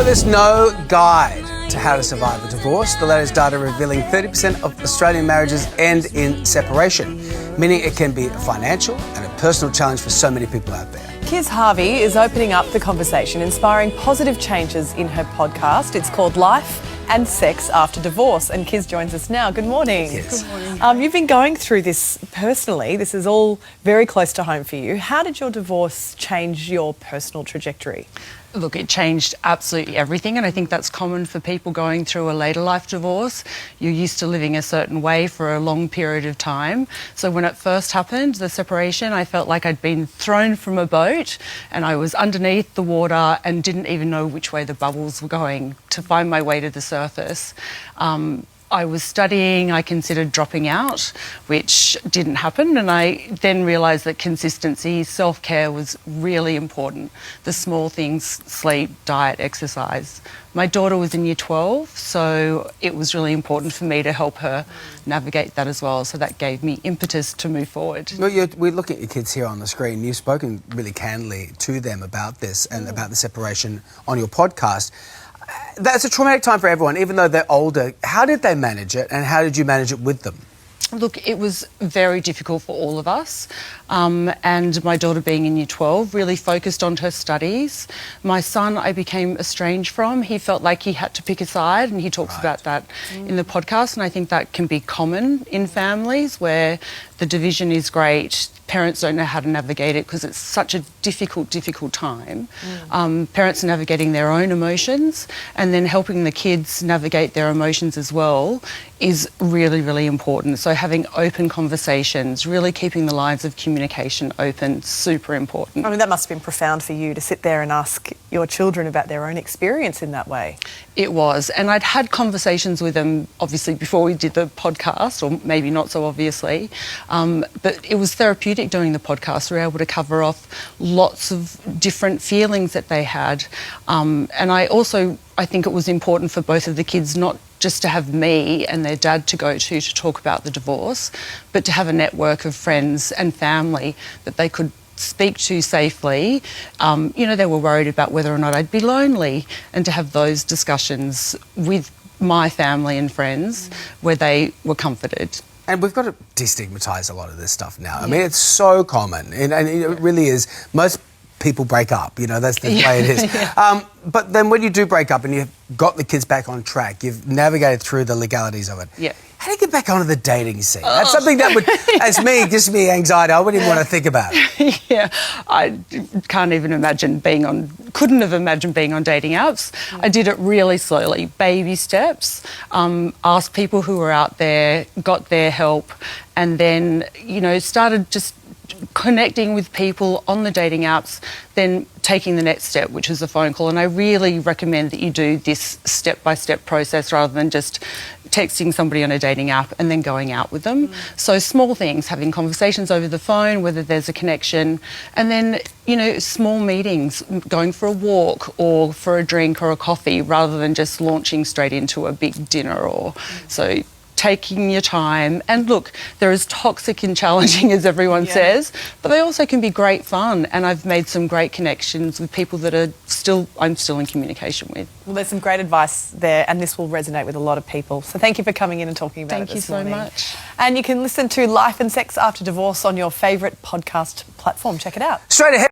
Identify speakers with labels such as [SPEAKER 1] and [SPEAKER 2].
[SPEAKER 1] there's no guide to how to survive a divorce. The latest data revealing 30% of Australian marriages end in separation, meaning it can be a financial and a personal challenge for so many people out there.
[SPEAKER 2] Kiz Harvey is opening up the conversation, inspiring positive changes in her podcast. It's called Life and Sex After Divorce. And Kiz joins us now. Good morning.
[SPEAKER 1] Yes.
[SPEAKER 2] Good morning. You've been going through this personally. This is all very close to home for you. How did your divorce change your personal trajectory?
[SPEAKER 3] Look, it changed absolutely everything, and I think that's common for people going through a later life divorce. You're used to living a certain way for a long period of time. So when it first happened, the separation, I felt like I'd been thrown from a boat and I was underneath the water and didn't even know which way the bubbles were going to find my way to the surface. I was studying, I considered dropping out, which didn't happen, and I then realised that consistency, self-care was really important. The small things, sleep, diet, exercise. My daughter was in year 12, so it was really important for me to help her navigate that as well, so that gave me impetus to move forward.
[SPEAKER 1] Well, we're looking at your kids here on the screen. You've spoken really candidly to them about this and about the separation on your podcast. That's a traumatic time for everyone, even though they're older. How did they manage it, and how did you manage it with them?
[SPEAKER 3] Look, it was very difficult for all of us, and my daughter being in year 12 really focused on her studies. My son I became estranged from. He felt like he had to pick a side, and he talks about that in the podcast, and I think that can be common in families where the division is great. Parents don't know how to navigate it because it's such a difficult time. Parents are navigating their own emotions, and then helping the kids navigate their emotions as well is really, really important. So having open conversations, really keeping the lines of communication open, super important.
[SPEAKER 2] I mean, that must have been profound for you to sit there and ask your children about their own experience in that way.
[SPEAKER 3] It was, and I'd had conversations with them, obviously, before we did the podcast, or maybe not so obviously, but it was therapeutic doing the podcast. We were able to cover off lots of different feelings that they had, and I think it was important for both of the kids not just to have me and their dad to go to talk about the divorce, but to have a network of friends and family that they could speak to safely. They were worried about whether or not I'd be lonely, and to have those discussions with my family and friends where they were comforted.
[SPEAKER 1] And we've got to destigmatise a lot of this stuff now. I mean, it's so common, and it really is. Most people break up, that's the way it is. But then when you do break up and you've got the kids back on track, you've navigated through the legalities of it.
[SPEAKER 3] Yeah.
[SPEAKER 1] How do you get back onto the dating scene? That's something that would, as me, gives me anxiety. I wouldn't even want to think about it.
[SPEAKER 3] Yeah, I couldn't have imagined being on dating apps. I did it really slowly, baby steps, asked people who were out there, got their help, and then, started just connecting with people on the dating apps, then taking the next step, which was a phone call. And I really recommend that you do this step-by-step process rather than just texting somebody on a dating app and then going out with them. So small things, having conversations over the phone, whether there's a connection, and then, small meetings, going for a walk or for a drink or a coffee rather than just launching straight into a big dinner so taking your time. And look, they're as toxic and challenging as everyone says, but they also can be great fun. And I've made some great connections with people that I'm still in communication with.
[SPEAKER 2] Well, there's some great advice there, and this will resonate with a lot of people. So thank you for coming in and talking about it this morning.
[SPEAKER 3] Thank you so much.
[SPEAKER 2] And you can listen to Life and Sex After Divorce on your favourite podcast platform. Check it out.
[SPEAKER 1] Straight ahead.